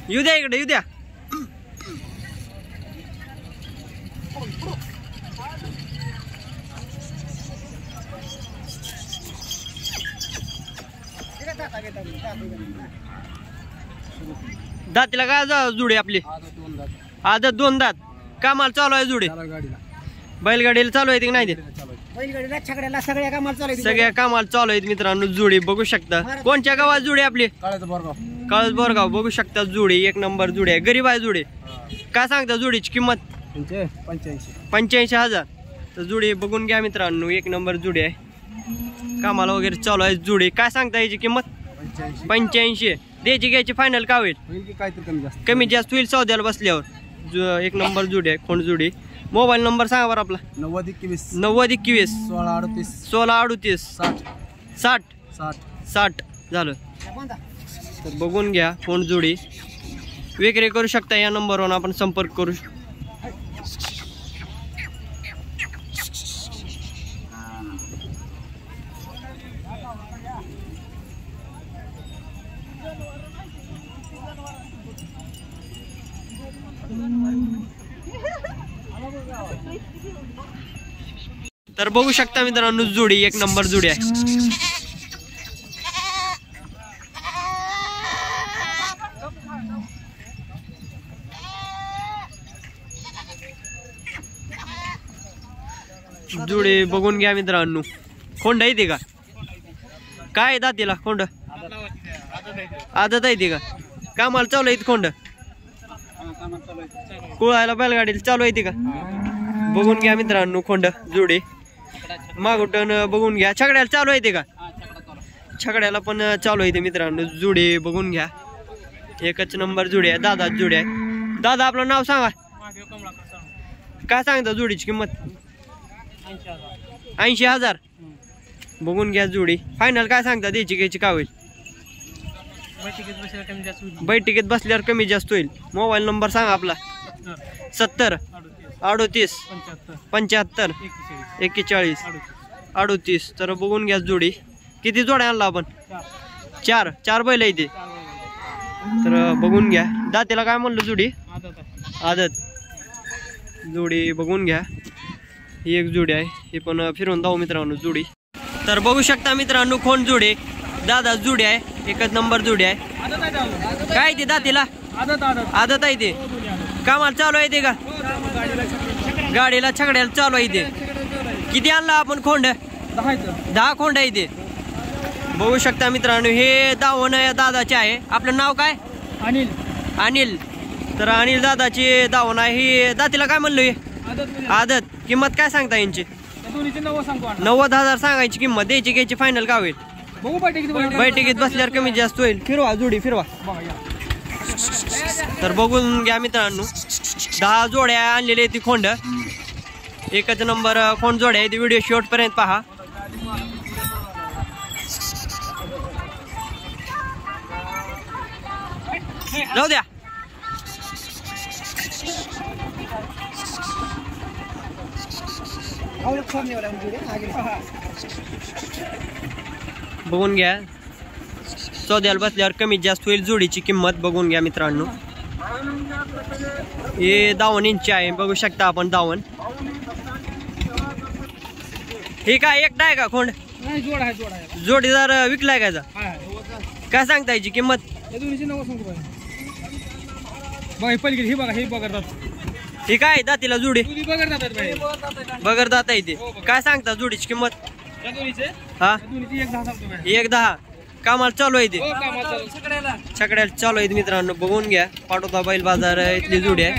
येऊ द्या इकडे येऊ द्या. दातीला काय जुडी आपली आदत 2 दात. कामाला चालू आहे जुडी. बैलगाडीला चालू आहे की नाही? बैलगाडीला छकड्याला सगळ्या कामाला चालू आहे. सगळ्या कामाला चालू आहेत मित्रांनो. जुडी बघू शकता. कोणत्या गावात जुडी आपली? काळज बोरगाव. बघू शकता जुडी 1 नंबर जुडी आहे. गरीब आहे जुडी. काय सांगता जुडीची किंमत? 85,000. तर जुडी बघून घ्या मित्रांनो. 1 नंबर जुडी आहे. कामाला वगैरे चालू आहे जुडी. काय सांगता याची किंमत? 85. द्यायची घ्यायची फायनल का होईल? कमी जास्त होईल सौद्याला बसल्यावर. 1 नंबर जुडी आहे. खोंड जुडी. मोबाईल नंबर सांगा बरं आपला. 9021 1638 60 झालं. तर बघून घ्या. फोन जोडी विक्री करू शकता. या नंबरवर आपण संपर्क करू. तर बघू शकता मित्रांनो जोडी 1 नंबर जोडी आहे. जोडी बघून घ्या मित्रांनो. खोंड आहे का? काय दातीला खोंड? आदत आहे का? कामाला चालू आहे खोंड? कुळायला बैलगाडीला चालू आहे का? बघून घ्या मित्रांनो खोंड जोडी. मागुटन बघून घ्या. छकड्याला चालू आहे का? छकड्याला पण चालू आहे मित्रांनो. जोडी बघून घ्या. 1 नंबर जोडी आहे. दादा जोडी आहे. दादा आपलं नाव सांगा. काय सांगता जोडीची किंमत? 80,000. बघून घ्या जोडी. फायनल काय सांगता द्यायची घ्यायची का होईल? बैठकीत बसल्यावर कमी जास्त होईल. मोबाईल नंबर सांगा आपला. 70 38 75 41 38. तर बघून घ्या जोडी. किती जोड्या आणला आपण? 4 बैल इथे. तर बघून घ्या. दातीला काय म्हणलं जोडी? आदत जोडी बघून घ्या. ही एक जोडी आहे. हे पण फिरवून दाऊ मित्रांनो जोडी. तर बघू शकता मित्रांनो खोंड जोडी. दादा जोडी आहे. 1 नंबर जोडी आहे. काय ते दातीला? आदत आहे ते. कामाला चालू आहे ते का? गाडीला छकड्याला चालू आहे ते. किती आणला आपण खोंड? 10 खोंड आहे ते. बघू शकता मित्रांनो. हे दावण दादाचे आहे. आपलं नाव काय? अनिल. तर अनिल दादाची दावण आहे. ही दातीला काय म्हणलं? आदत. किंमत काय सांगता यांची? 90,000 सांगायची किंमत. द्यायची घ्यायची फायनल का होईल? बैठकीत बसल्यावर कमी जास्त होईल. फिरवा जोडी फिरवा. तर बघून घ्या मित्रांनो. 10 जोड्या आणलेल्या ती खोंड. 1 नंबर खोंड जोड्या आहे. व्हिडिओ शेवट पर्यंत पहा. जाऊ द्या. बघून घ्या. सौद्याला बसल्यावर कमी जास्त होईल. जोडीची किंमत बघून घ्या मित्रांनो. हे 52 इंच आहे. बघू शकता आपण 52. हे काय एकटा आहे का खोंड? जोडीदार विकलाय का? काय सांगता याची किंमत? हे काय दातीला जोडी? बगर दाता येते. काय सांगता जोडीची किंमत? हा 1.10. कामाला चालू आहे ते. छकड्याला चालू आहे मित्रांनो. बघून घ्या. पाटोदा बैल बाजार इथली जोडी आहे.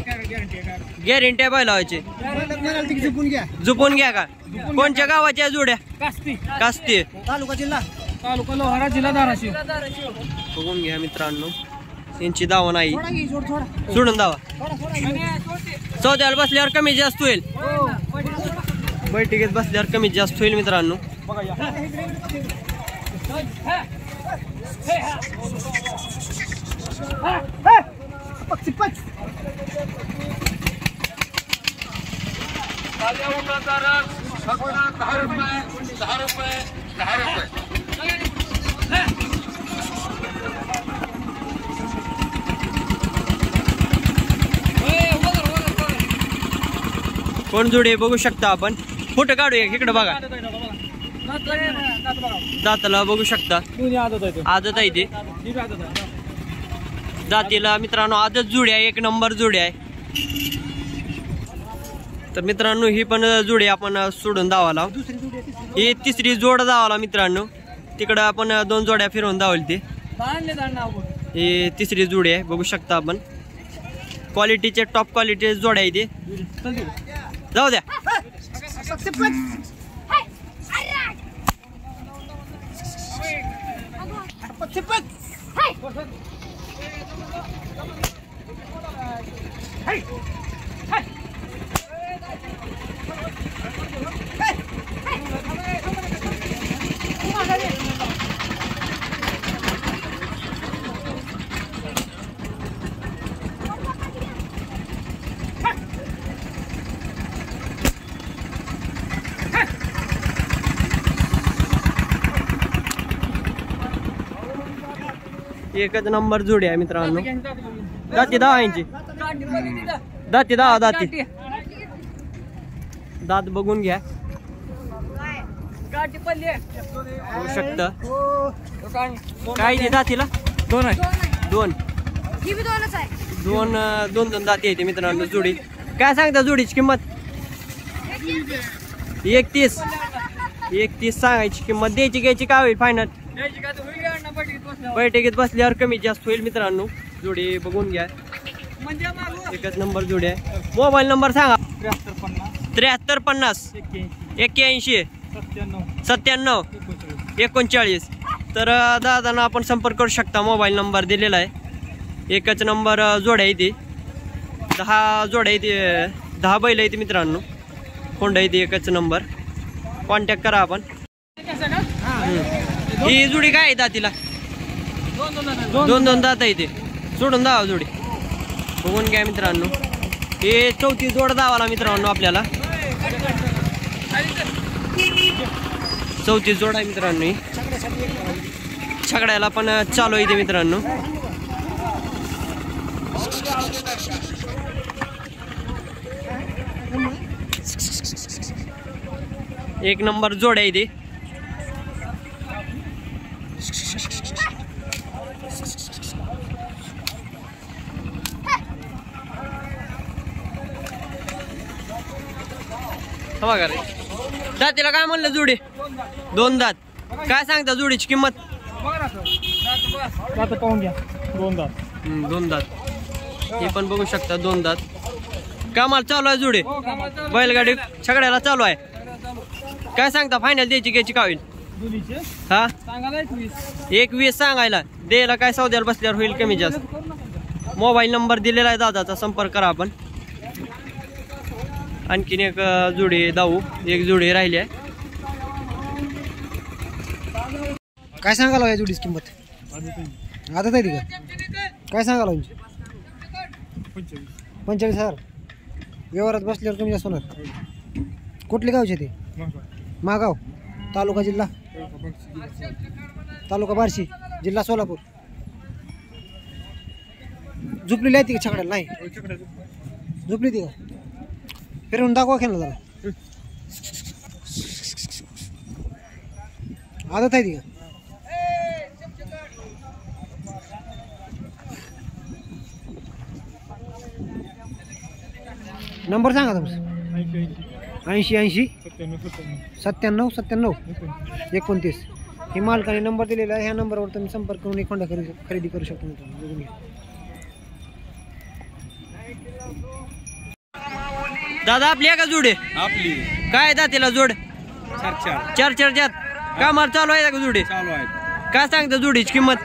गॅरंटी आहे बैलावायची. झोपून घ्या का? कोणत्या गावाच्या जोड्या? कास्ती. तालुका लोहारा जिल्हा धाराशिव. बघून घ्या मित्रांनो. यांची दावा नाही. सोडून दावा. सौद्याला बसल्यावर कमी जास्त होईल. बैठकीत बसल्यावर कमी जास्त होईल मित्रांनो. कोण जोडी बघू शकता आपण. फोटो काढूया इकडे बघा. दाताला बघू शकता आदत आहे ते. जातीला मित्रांनो आदत जोडी आहे. एक नंबर जोडी आहे. तर मित्रांनो ही पण जोडी आपण सोडून धावाला. ही तिसरी जोड धावाला मित्रांनो. तिकडं आपण 2 जोड्या फिरवून धावली ती. ही तिसरी जोडी आहे बघू शकता आपण. क्वालिटीचे टॉप क्वालिटी जोड्या आहे ते. जाऊ द्या. एकच नंबर जोडी आहे मित्रांनो. दाती 10 इंची. दाती 10 दाती. दात बघून घ्या होऊ शकता. काय ते दातीला 2 आहे. 2 2 दाती येते मित्रांनो जोडी. काय सांगता जोडीची किंमत? 31 सांगायची किंमत. द्यायची घ्यायची काय होईल फायनल? बैठकीत बसल्यावर कमी जास्त होईल मित्रांनो. जोडी बघून घ्या. एकच नंबर जोडी आहे. मोबाईल नंबर सांगा. 7350 81 97 39. तर दादांना आपण संपर्क करू शकता. मोबाईल नंबर दिलेला आहे. एकच नंबर जोड्या येते. 10 जोड्या येते. 10 बैल येते मित्रांनो. कोंडा येते. एकच नंबर. कॉन्टॅक्ट करा आपण. ही जोडी काय आहे दातीला? 2 दात येते. सोडून दावा जोडी बघून घ्या मित्रांनो. हे 34 जोड दावाला मित्रांनो आपल्याला. 34 जोड आहे मित्रांनो. छकड्याला पण चालू येते मित्रांनो. एक नंबर जोड आहे ते. दातीला काय म्हणलं जोडी? 2 दात. काय सांगता जोडीची किंमत? 2 दात. हे पण बघू शकता 2 दात. कामाला चालू आहे जोडी. बैलगाडी छकड्याला चालू आहे. काय सांगता फायनल द्यायची घ्यायची का होईल? हा 21 सांगायला. द्यायला काय सौद्याला बसल्यावर होईल कमी जास्त. मोबाईल नंबर दिलेला आहे दादाचा. संपर्क करा आपण. आणखीन एक जोडी दाऊ. एक जोडी राहिली आहे. काय सांगायला या जोडीची किंमत? आदत आहे ती का? काय सांगायला 45,000. व्यवहारात बसल्यावर कमी जास्त होणार. कुठले गावचे ते? मागाव. तालुका जिल्हा? तालुका बार्शी, जिल्हा सोलापूर. झुपलेली आहे ती का छकड्याला? नाही झुपली ती का? फिरवून दाखवा खेळला जरा. आदत आहे ती का? नंबर सांगा तुमचा. 80 97 29. हे मालकाने नंबर दिलेला आहे. ह्या नंबरवर तुम्ही संपर्क करून एक होंडा खरेदी करू शकता मित्रांनो. दादा आपली आहे का जोडी? आपली काय दातीला जोड? 4 जात. कामाला चालू आहे का जोडी? चालू आहे. काय सांगता जोडीची किंमत?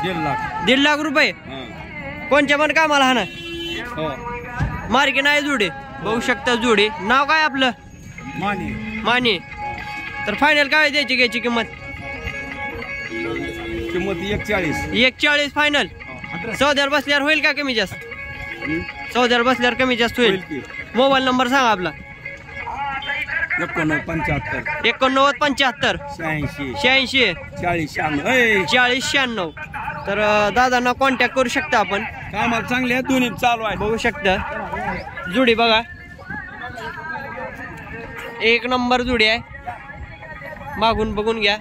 1.5 लाख रुपये. कोणच्या पण कामाला हा ना? हो. मार्के नाही जोडी बघू शकता. जोडी नाव काय आपलं? माने. तर फायनल काय द्यायची घ्यायची किंमत? 140 फायनल. सौद्याला बसल्यावर होईल का कमी जास्त? सौद्याला बसल्यावर कमी जास्त होईल. मोबाईल नंबर सांगा आपला. 89 75 89 75 86 86 40 96 40 96. तर दादांना कॉन्टॅक्ट करू शकता आपण. कामाला चांगले आहेत दोन्ही चालू आहे. बघू शकता जुडी बघा, एक नंबर जुडी आहे. मागून बघून घ्या.